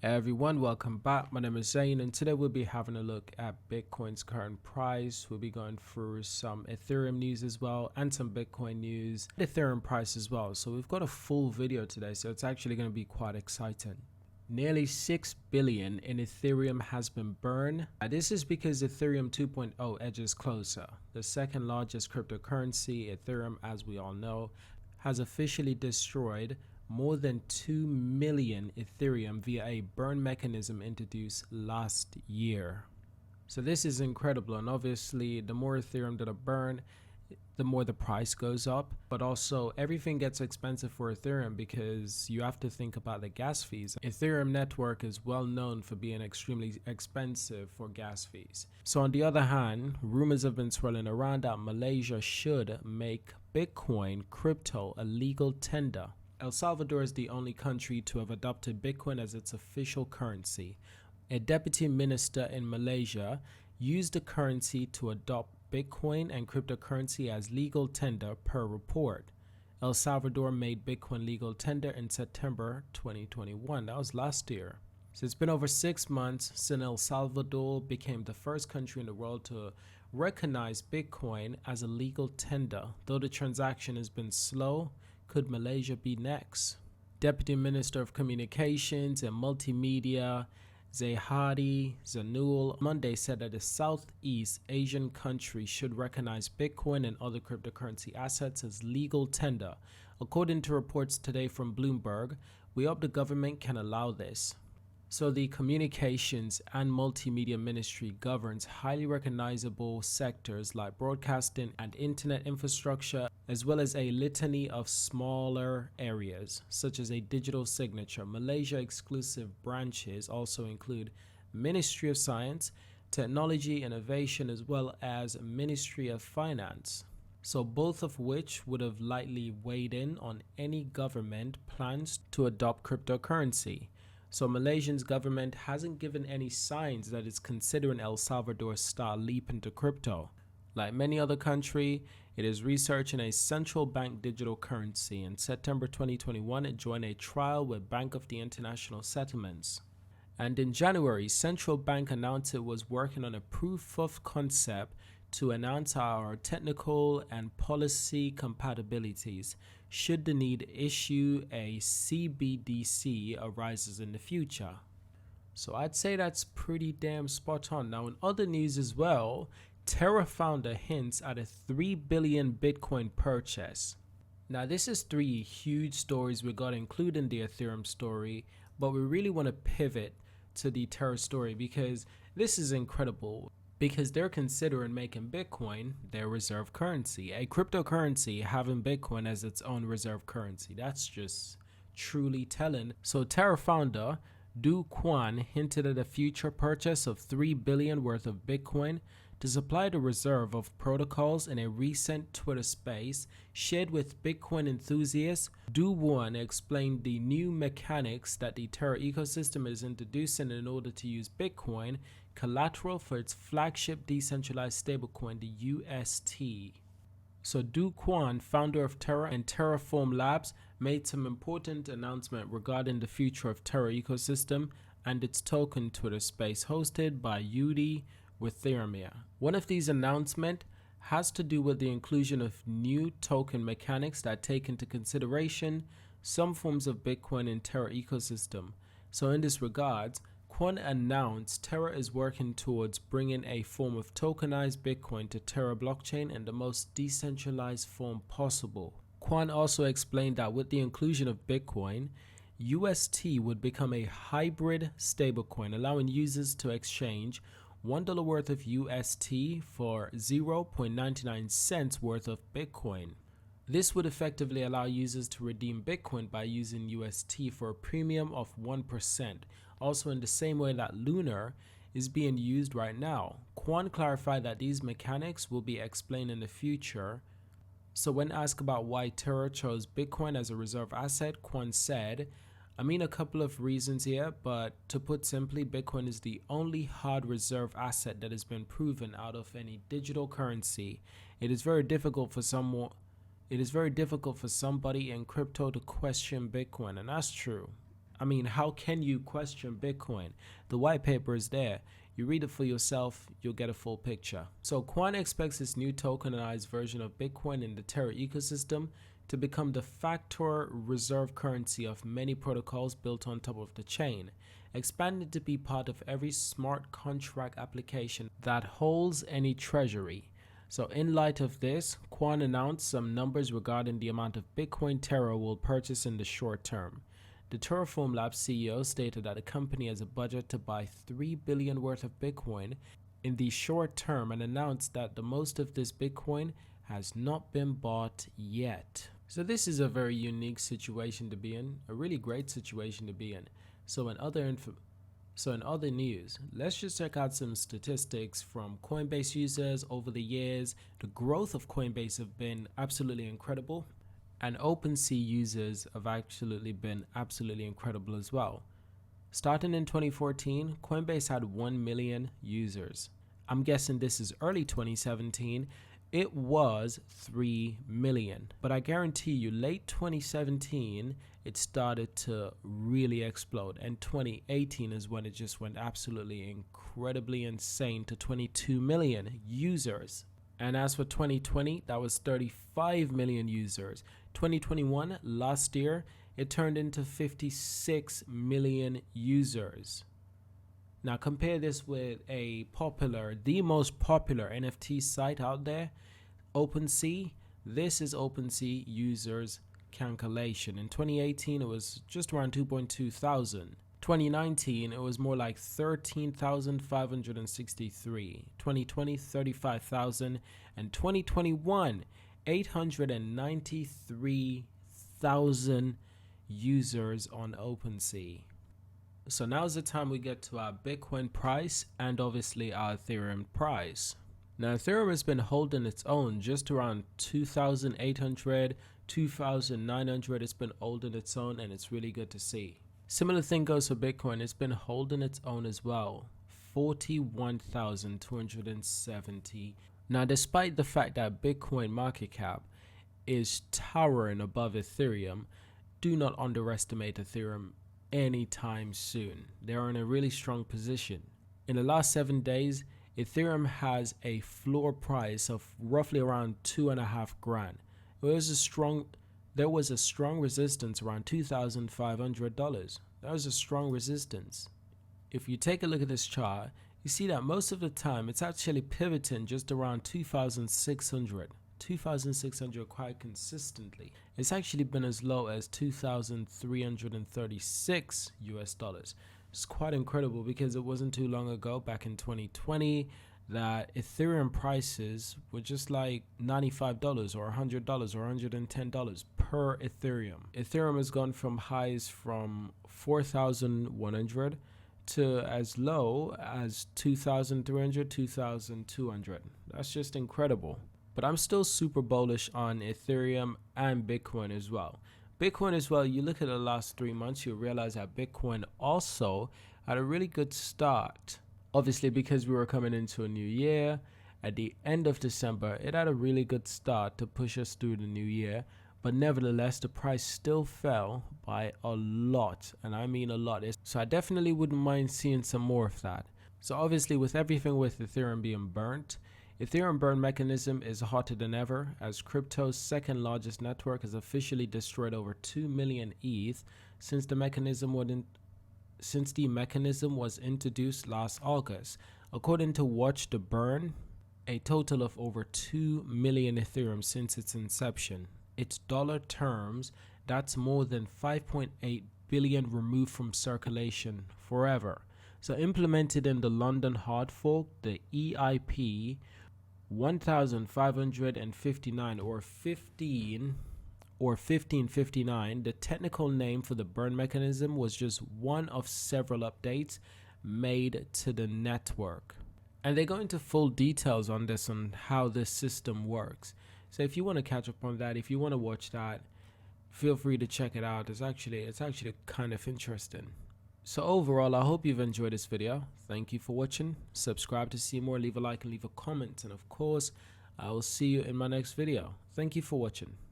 Hey everyone, welcome back. My name is Zane, and today we'll be having a look at Bitcoin's current price. We'll be going through some Ethereum news as well, and some Bitcoin news, Ethereum price as well. So we've got a full video today, so it's actually going to be quite exciting. Nearly 6 billion in Ethereum has been burned. This is because Ethereum 2.0 edges closer. The second largest cryptocurrency, Ethereum, as we all know, has officially destroyed more than 2 million Ethereum via a burn mechanism introduced last year. So this is incredible, and obviously the more Ethereum that are burned, the more the price goes up, but also everything gets expensive for Ethereum because you have to think about the gas fees. Ethereum network is well known for being extremely expensive for gas fees. So on the other hand, rumors have been swirling around that Malaysia should make Bitcoin crypto a legal tender. El Salvador is the only country to have adopted Bitcoin as its official currency. A deputy minister in Malaysia used the currency to adopt Bitcoin and cryptocurrency as legal tender per report. El Salvador made Bitcoin legal tender in September 2021. That was last year. So it's been over 6 months since El Salvador became the first country in the world to recognize Bitcoin as a legal tender. Though the transaction has been slow, could Malaysia be next? Deputy Minister of Communications and Multimedia Zahadi Zanul Monday said that the Southeast Asian country should recognize Bitcoin and other cryptocurrency assets as legal tender. According to reports today from Bloomberg, we hope the government can allow this. So the Communications and Multimedia Ministry governs highly recognizable sectors like broadcasting and internet infrastructure, as well as a litany of smaller areas, such as a digital signature. Malaysia exclusive branches also include Ministry of Science, Technology, Innovation, as well as Ministry of Finance. So both of which would have likely weighed in on any government plans to adopt cryptocurrency. So Malaysia's government hasn't given any signs that it's considering El Salvador's style leap into crypto. Like many other countries, it is researching a central bank digital currency. In September 2021, it joined a trial with Bank of the International Settlements. And in January, Central Bank announced it was working on a proof of concept to announce our technical and policy compatibilities should the need issue a CBDC arises in the future. So I'd say that's pretty damn spot on. Now in other news as well, Terra founder hints at a 3 billion Bitcoin purchase. Now this is 3 huge stories we got, including the Ethereum story, but we really want to pivot to the Terra story because this is incredible. Because they're considering making Bitcoin their reserve currency, a cryptocurrency having Bitcoin as its own reserve currency. That's just truly telling. So Terra founder Do Kwon hinted at a future purchase of 3 billion worth of Bitcoin to supply the reserve of protocols in a recent Twitter space shared with Bitcoin enthusiasts. Do Kwon explained the new mechanics that the Terra ecosystem is introducing in order to use Bitcoin collateral for its flagship decentralized stablecoin, the UST. So Do Kwon, founder of Terra and Terraform Labs, made some important announcement regarding the future of Terra ecosystem and its token Twitter space hosted by Yudi with Ethereum. One of these announcements has to do with the inclusion of new token mechanics that take into consideration some forms of Bitcoin in Terra ecosystem. So in this regard, Kwon announced Terra is working towards bringing a form of tokenized Bitcoin to Terra blockchain in the most decentralized form possible. Kwon also explained that with the inclusion of Bitcoin, UST would become a hybrid stablecoin, allowing users to exchange $1 worth of UST for 0.99 cents worth of Bitcoin. This would effectively allow users to redeem Bitcoin by using UST for a premium of 1%, also in the same way that Lunar is being used right now. Kwon clarified that these mechanics will be explained in the future. So when asked about why Terra chose Bitcoin as a reserve asset, Kwon said, a couple of reasons here, but to put simply, Bitcoin is the only hard reserve asset that has been proven out of any digital currency. It is very difficult for somebody in crypto to question Bitcoin, and that's true. I mean, how can you question Bitcoin? The white paper is there. You read it for yourself, you'll get a full picture. So Quan expects this new tokenized version of Bitcoin in the Terra ecosystem to become the factor reserve currency of many protocols built on top of the chain, expanded to be part of every smart contract application that holds any treasury. So in light of this, Quan announced some numbers regarding the amount of Bitcoin Terra will purchase in the short term. The Terraform Labs CEO stated that the company has a budget to buy $3 billion worth of Bitcoin in the short term and announced that the most of this Bitcoin has not been bought yet. So this is a very unique situation to be in, a really great situation to be in. So in other news, let's just check out some statistics from Coinbase users over the years. The growth of Coinbase have been absolutely incredible. And OpenSea users have actually been absolutely incredible as well. Starting in 2014, Coinbase had 1 million users. I'm guessing this is early 2017. It was 3 million. But I guarantee you, late 2017, it started to really explode. And 2018 is when it just went absolutely incredibly insane to 22 million users. And as for 2020, that was 35 million users. 2021, last year, it turned into 56 million users. Now compare this with the most popular NFT site out there, OpenSea. This is OpenSea users calculation. In 2018, it was just around 2.2 thousand. 2019, it was more like 13,563. 2020, 35,000. And 2021, 893,000 users on OpenSea. So now's the time we get to our Bitcoin price and obviously our Ethereum price. Now Ethereum has been holding its own just around 2,800, 2,900. It's been holding its own and it's really good to see. Similar thing goes for Bitcoin. It's been holding its own as well. 41,270. Now, despite the fact that Bitcoin market cap is towering above Ethereum, do not underestimate Ethereum anytime soon. They're in a really strong position. In the last 7 days, Ethereum has a floor price of roughly around $2.5 grand. There was a strong resistance around $2,500. That was a strong resistance. If you take a look at this chart, you see that most of the time it's actually pivoting just around 2,600 quite consistently. It's actually been as low as 2,336 US dollars. It's quite incredible because it wasn't too long ago, back in 2020, that Ethereum prices were just like $95 or $100 or $110 per Ethereum. Ethereum has gone from highs from 4,100 to as low as 2,300, 2,200. That's just incredible. But I'm still super bullish on Ethereum and Bitcoin as well. Bitcoin as well, you look at the last 3 months, you'll realize that Bitcoin also had a really good start. Obviously, because we were coming into a new year, at the end of December, it had a really good start to push us through the new year. But nevertheless, the price still fell by a lot, and I mean a lot. So I definitely wouldn't mind seeing some more of that. So obviously, with everything with Ethereum being burnt, Ethereum Burn mechanism is hotter than ever, as crypto's second largest network has officially destroyed over 2 million ETH since the mechanism was introduced last August. According to Watch the Burn, a total of over 2 million Ethereum since its inception. Its dollar terms, that's more than 5.8 billion removed from circulation forever. So implemented in the London hard fork, the EIP 1559 or 1559, the technical name for the burn mechanism was just one of several updates made to the network. And they go into full details on this, on how this system works. So if you want to catch up on that, if you want to watch that, feel free to check it out. It's actually kind of interesting. So overall, I hope you've enjoyed this video. Thank you for watching. Subscribe to see more, leave a like and leave a comment. And of course, I will see you in my next video. Thank you for watching.